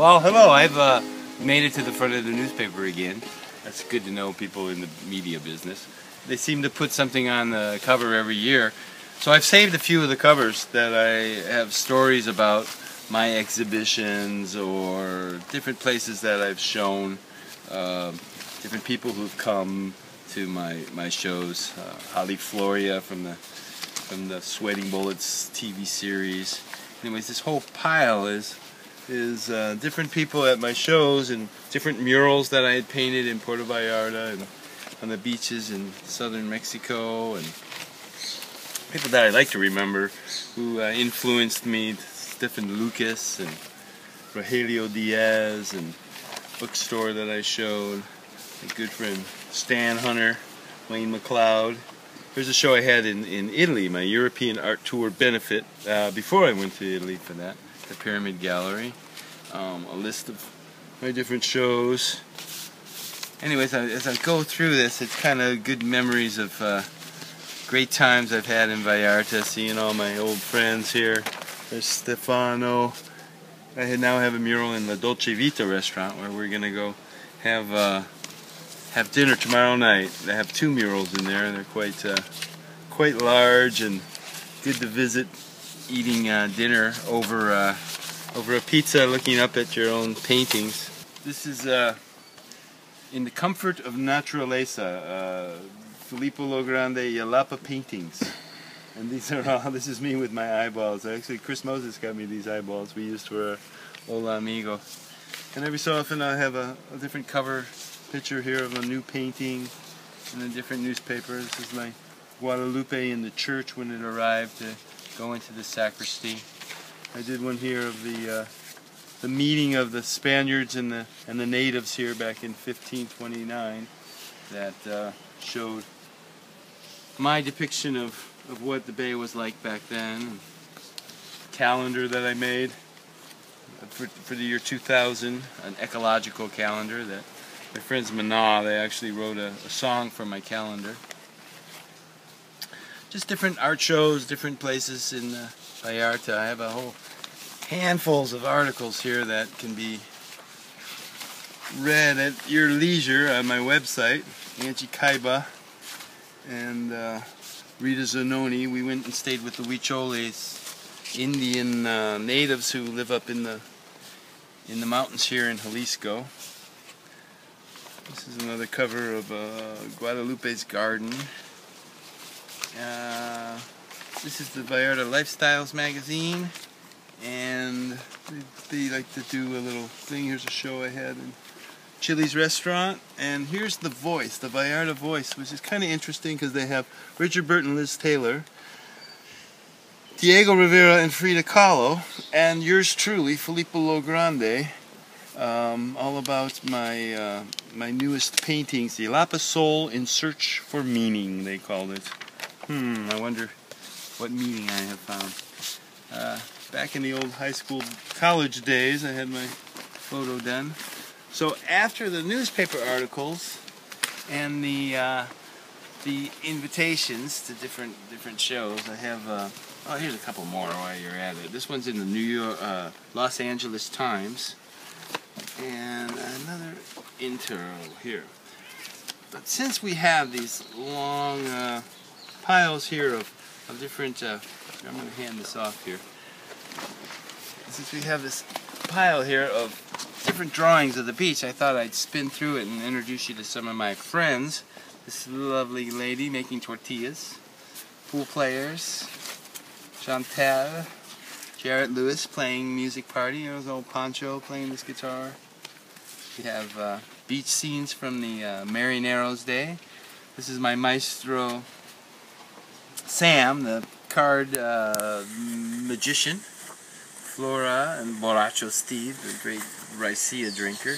Well, hello. I've made it to the front of the newspaper again. That's good to know, people in the media business. They seem to put something on the cover every year. So I've saved a few of the covers that I have stories about my exhibitions or different places that I've shown, different people who've come to my shows. Holly Floria from the Sweating Bullets TV series. Anyways, this whole pile is different people at my shows and different murals that I had painted in Puerto Vallarta and on the beaches in southern Mexico, and people that I like to remember who influenced me. Stephen Lucas and Rogelio Diaz, and bookstore that I showed. My good friend Stan Hunter, Wayne McLeod. There's a show I had in Italy, my European art tour benefit, before I went to Italy for that, the Pyramid Gallery. A list of my different shows. Anyways, as I go through this, it's kind of good memories of great times I've had in Vallarta, seeing all my old friends here. There's Stefano. I now have a mural in the Dolce Vita restaurant where we're gonna go have dinner tomorrow night. They have two murals in there, and they're quite large and good to visit. Eating dinner over a pizza, looking up at your own paintings. This is in the comfort of naturaleza, Philippo Yelapa paintings. And these are all, this is me with my eyeballs. Actually, Chris Moses got me these eyeballs we used for Hola Amigo. And every so often I have a different cover picture here of a new painting in a different newspaper. This is my Guadalupe in the church when it arrived to go into the sacristy. I did one here of the meeting of the Spaniards and the natives here back in 1529 that showed my depiction of what the bay was like back then. Calendar that I made for the year 2000, an ecological calendar that my friends Mana, they actually wrote a song for my calendar. Just different art shows, different places in Vallarta. I have a whole handfuls of articles here that can be read at your leisure on my website. Angie Kaiba and Rita Zanoni. We went and stayed with the Huicholes, Indian natives who live up in the mountains here in Jalisco. This is another cover of Guadalupe's Garden. This is the Vallarta Lifestyles magazine, and they like to do a little thing. Here's a show I had in Chili's restaurant, and here's The Voice, the Vallarta Voice, which is kind of interesting because they have Richard Burt and Liz Taylor, Diego Rivera and Frida Kahlo, and yours truly, Philippo Logrande, all about my my newest paintings, Yelapa Soul in Search for Meaning, they called it. I wonder what meaning I have found. Back in the old high school, college days, I had my photo done. So after the newspaper articles and the invitations to different shows, I have oh, here's a couple more while you're at it. This one's in the Los Angeles Times, and another intro here. But since we have these long piles here of different, I'm going to hand this off here. Since we have this pile here of different drawings of the beach, I thought I'd spin through it and introduce you to some of my friends. This lovely lady making tortillas, pool players, Chantal, Jarrett Lewis playing music party, you know, his old Pancho playing this guitar. We have beach scenes from the Marineros Day. This is my maestro Sam, the card magician. Flora and Borracho Steve, the great Ricea drinker.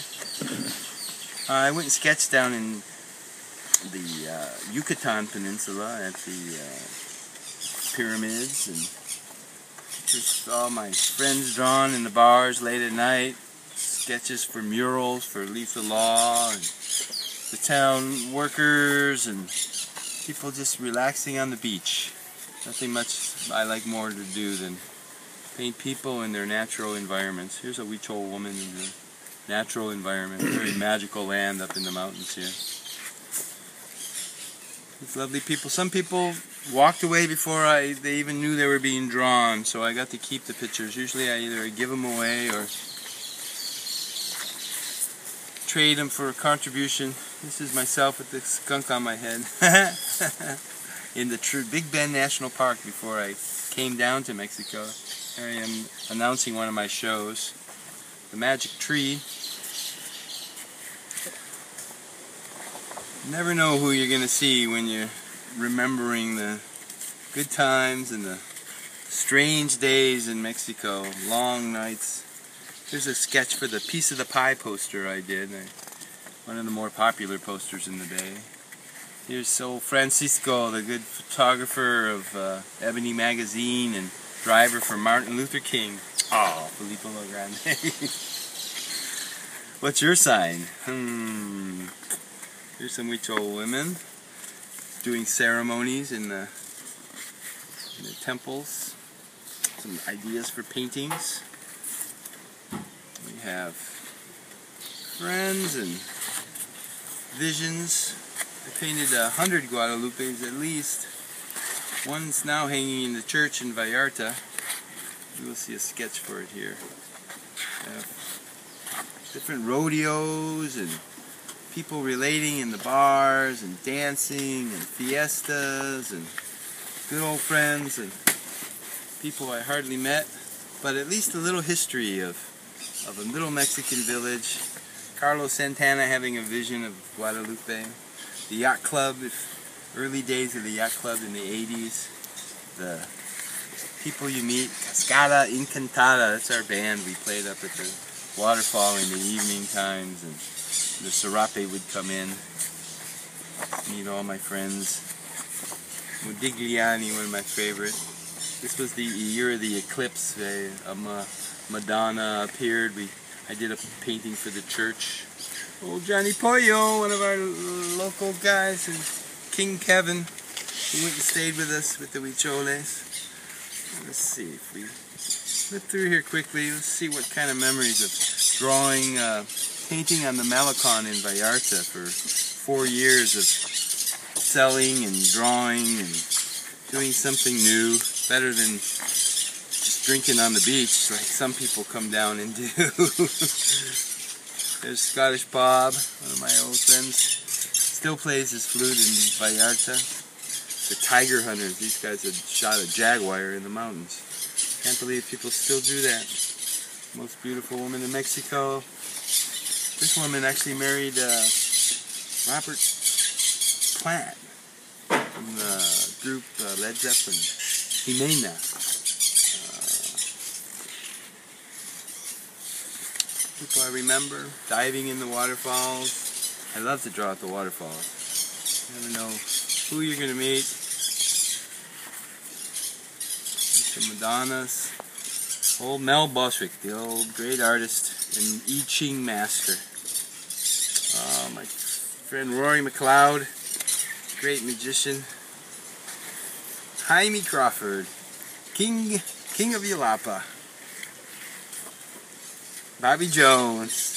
I went and sketched down in the Yucatan Peninsula at the pyramids, and just all my friends drawn in the bars late at night, sketches for murals for Leaf the Law, and the town workers, and people just relaxing on the beach. Nothing much I like more to do than Paint people in their natural environments. Here's a Huichol woman in the natural environment. Very magical land up in the mountains here. These lovely people. Some people walked away before they even knew they were being drawn, so I got to keep the pictures. Usually I either give them away or trade them for a contribution. This is myself with the skunk on my head in the Big Bend National Park before I came down to Mexico. Here I am announcing one of my shows, The Magic Tree. You never know who you're going to see when you're remembering the good times and the strange days in Mexico, long nights. Here's a sketch for the Piece of the Pie poster I did, one of the more popular posters in the day. Here's old Francisco, the good photographer of Ebony Magazine and driver for Martin Luther King. Oh, Philippo Grande. What's your sign? Here's some Huichol women doing ceremonies in the temples. Some ideas for paintings. We have friends and visions. I painted 100 Guadalupes at least. One's now hanging in the church in Vallarta. You will see a sketch for it here. Different rodeos and people relating in the bars and dancing and fiestas and good old friends and people I hardly met, but at least a little history of a little Mexican village. Carlos Santana having a vision of Guadalupe. The yacht club, early days of the yacht club in the 80s. The people you meet, Cascada Encantada, that's our band. We played up at the waterfall in the evening times, and the serape would come in, meet all my friends. Modigliani, one of my favorite. This was the year of the eclipse. Madonna appeared. I did a painting for the church. Old Johnny Pollo, one of our local guys, and King Kevin, who went and stayed with us with the Huicholes. Let's see if we flip through here quickly. Let's see what kind of memories of drawing, painting on the Malecon in Vallarta for 4 years of selling and drawing and doing something new, better than just drinking on the beach like some people come down and do. There's Scottish Bob, one of my old friends. Still plays his flute in Vallarta. The tiger hunters, these guys had shot a jaguar in the mountains. Can't believe people still do that. Most beautiful woman in Mexico. This woman actually married Robert Plant from the group Led Zeppelin. Jimena. People I remember, diving in the waterfalls. I love to draw at the waterfalls. You never know who you're going to meet. Some Madonnas. Old Mel Bostwick, the old great artist and I Ching master. My friend Rory McLeod, great magician. Jaime Crawford, King of Yelapa. Bobby Jones.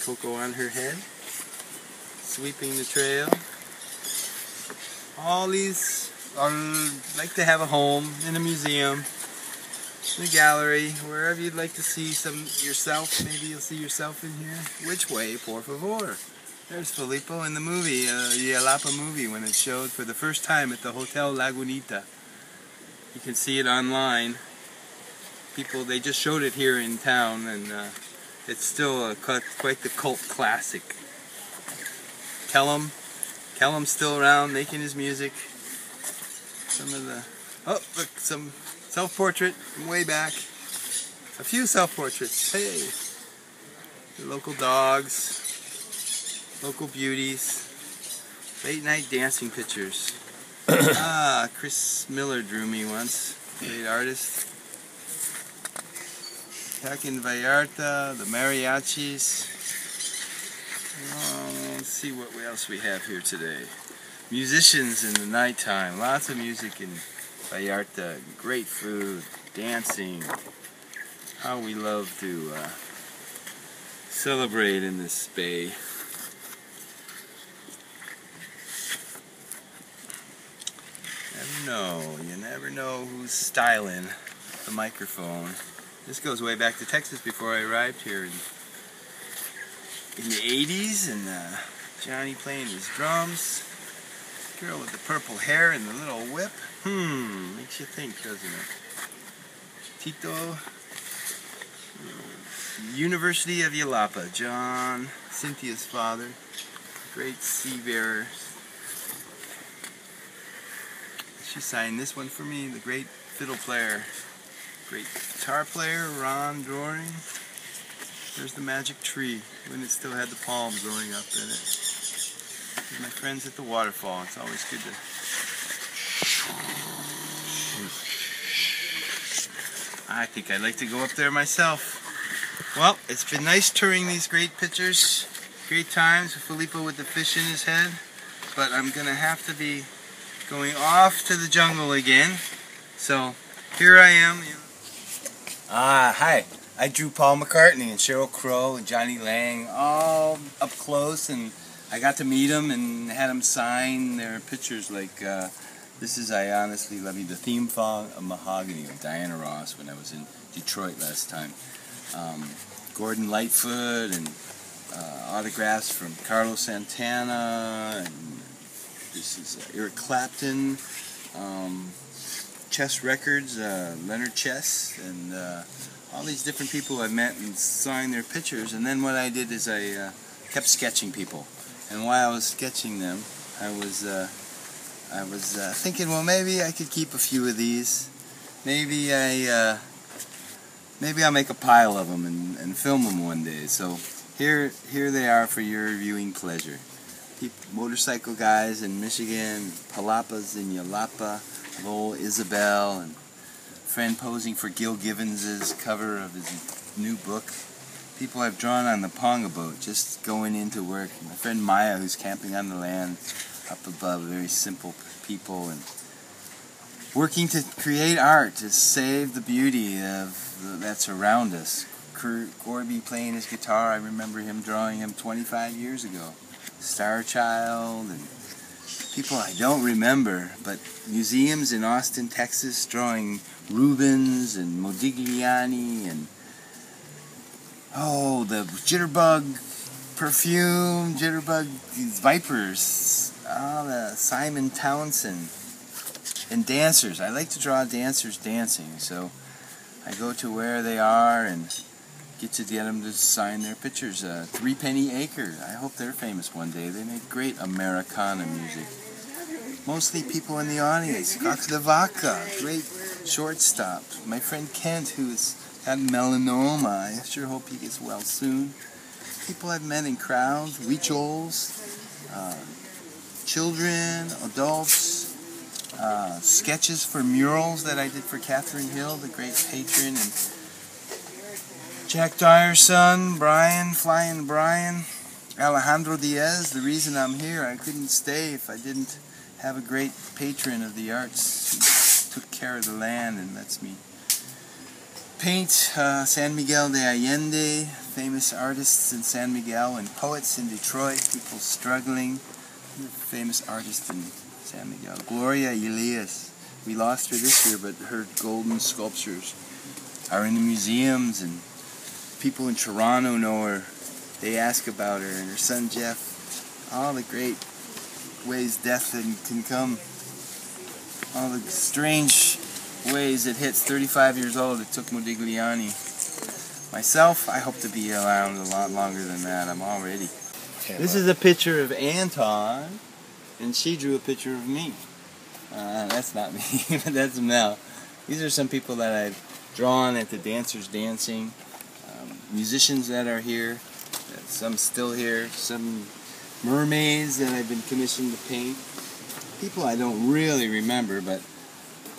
Coco on her head, sweeping the trail. All these like to have a home in a museum, in a gallery, wherever you'd like to see some yourself. Maybe you'll see yourself in here. Which way, por favor? There's Philippo in the movie, Yelapa movie, when it showed for the first time at the Hotel Lagunita. You can see it online. People, they just showed it here in town, and it's still quite the cult classic. Kellum's still around making his music. Some of the, oh look, some self-portrait from way back. A few self-portraits. Hey, the local dogs, local beauties, late night dancing pictures. Chris Miller drew me once. Great artist. Back in Vallarta, the mariachis. Let's see what else we have here today. Musicians in the nighttime. Lots of music in Vallarta, great food, dancing. How we love to celebrate in this bay. You never know who's styling the microphone. This goes way back to Texas before I arrived here in the 80s, and Johnny playing his drums. Girl with the purple hair and the little whip. Makes you think, doesn't it? Tito. University of Yelapa. John, Cynthia's father. Great seafarer. She signed this one for me. The great fiddle player. Great guitar player, Ron Doring. There's the magic tree when it still had the palm growing up in it. With my friends at the waterfall. It's always good to... I think I'd like to go up there myself. Well, it's been nice touring these great pictures. Great times with Philippo with the fish in his head. But I'm going to have to be going off to the jungle again. So, here I am. Hi. I drew Paul McCartney and Sheryl Crow and Johnny Lang all up close, and I got to meet them and had them sign their pictures. Like this is I Honestly Love You, the theme song of Mahogany with Diana Ross when I was in Detroit last time. Gordon Lightfoot and autographs from Carlos Santana, and this is Eric Clapton, Chess Records, Leonard Chess, and all these different people I met and signed their pictures. And then what I did is I kept sketching people. And while I was sketching them, I was thinking, well, maybe I could keep a few of these. Maybe I'll make a pile of them and film them one day. So here they are for your viewing pleasure. Motorcycle guys in Michigan, Palapas in Yelapa, old Isabel, and friend posing for Gil Gibbons's cover of his new book. People I've drawn on the Ponga boat, just going into work. My friend Maya, who's camping on the land up above, very simple people, and working to create art, to save the beauty that's around us. Gorby playing his guitar, I remember him drawing him 25 years ago. Star Child, and people I don't remember, but museums in Austin, Texas, drawing Rubens and Modigliani, and the Jitterbug perfume, Jitterbug Vipers, the Simon Townsend, and dancers. I like to draw dancers dancing, so I go to where they are and get to get them to sign their pictures. Three Penny Acre, I hope they're famous one day. They make great Americana music. Mostly people in the audience. Cox de Vaca, great shortstop. My friend Kent, who's got melanoma, I sure hope he gets well soon. People I've met in crowds, Weechols, children, adults, sketches for murals that I did for Catherine Hill, the great patron, and Jack Dyer's son, Brian, Flying Brian, Alejandro Diaz. The reason I'm here, I couldn't stay if I didn't have a great patron of the arts who took care of the land and lets me paint. San Miguel de Allende, famous artists in San Miguel, and poets in Detroit, people struggling, famous artist in San Miguel. Gloria Elias, we lost her this year, but her golden sculptures are in the museums, and people in Toronto know her. They ask about her, and her son Jeff. All the great ways death can come. All the strange ways it hits. 35 years old, it took Modigliani. Myself, I hope to be around a lot longer than that. I'm all ready. This is a picture of Anton, and she drew a picture of me. That's not me, but that's Mel. These are some people that I've drawn at the Dancers Dancing. Musicians that are here, some still here, some mermaids that I've been commissioned to paint. People I don't really remember, but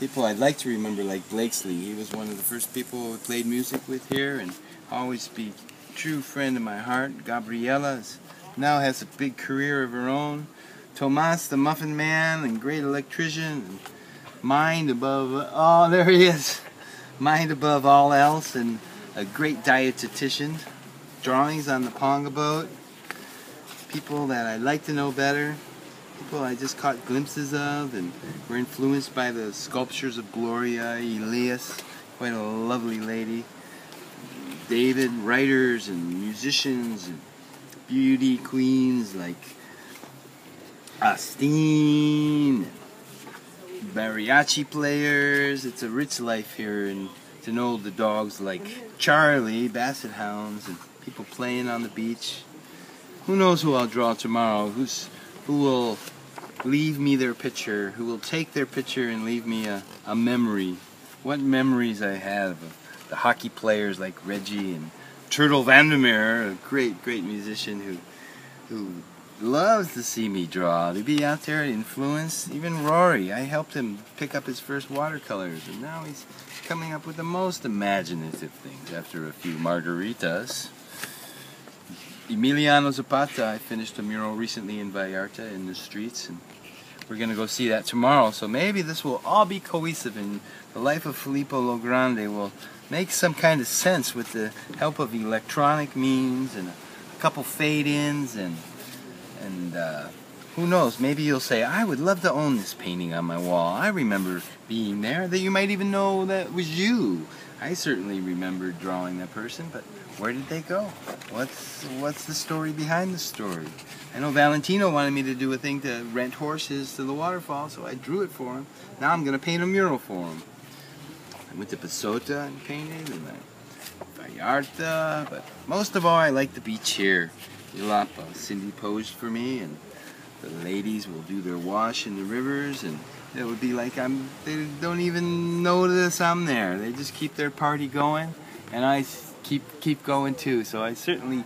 people I'd like to remember, like Blakesley. He was one of the first people who played music with here, and always be a true friend of my heart. Gabriella now has a big career of her own. Tomas, the Muffin Man, and great electrician. And mind above, oh, there he is. Mind above all else, and a great dietitian. Drawings on the Ponga boat. People that I'd like to know better. People I just caught glimpses of and were influenced by the sculptures of Gloria Elias, quite a lovely lady. David, writers and musicians and beauty queens like Astine, mariachi players. It's a rich life here, and to know the dogs like Charlie, basset hounds, and people playing on the beach. Who knows who I'll draw tomorrow? Who will leave me their picture? Who will take their picture and leave me a memory? What memories I have of the hockey players like Reggie and Turtle Vandermeer, a great musician who loves to see me draw, to be out there influenced. Even Rory, I helped him pick up his first watercolors, and now he's coming up with the most imaginative things after a few margaritas. Emiliano Zapata, I finished a mural recently in Vallarta in the streets, and we're going to go see that tomorrow. So maybe this will all be cohesive, and the life of Philippo Logrande will make some kind of sense with the help of electronic means and a couple fade-ins, and who knows, maybe you'll say, I would love to own this painting on my wall. I remember being there, that you might even know that was you. I certainly remember drawing that person, but where did they go? What's the story behind the story? I know Valentino wanted me to do a thing to rent horses to the waterfall, so I drew it for him. Now I'm going to paint a mural for him. I went to Pasota and painted, and Vallarta, but most of all I like the beach here. Yelapa. Cindy posed for me, and the ladies will do their wash in the rivers, and it would be like they don't even notice I'm there. They just keep their party going, and I keep going too. So I certainly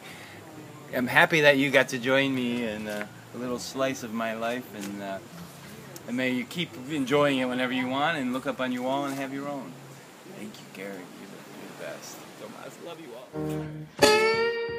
am happy that you got to join me in a little slice of my life, and may you keep enjoying it whenever you want, and look up on your wall and have your own. Thank you, Gary. You're the best. Tomas, love you all.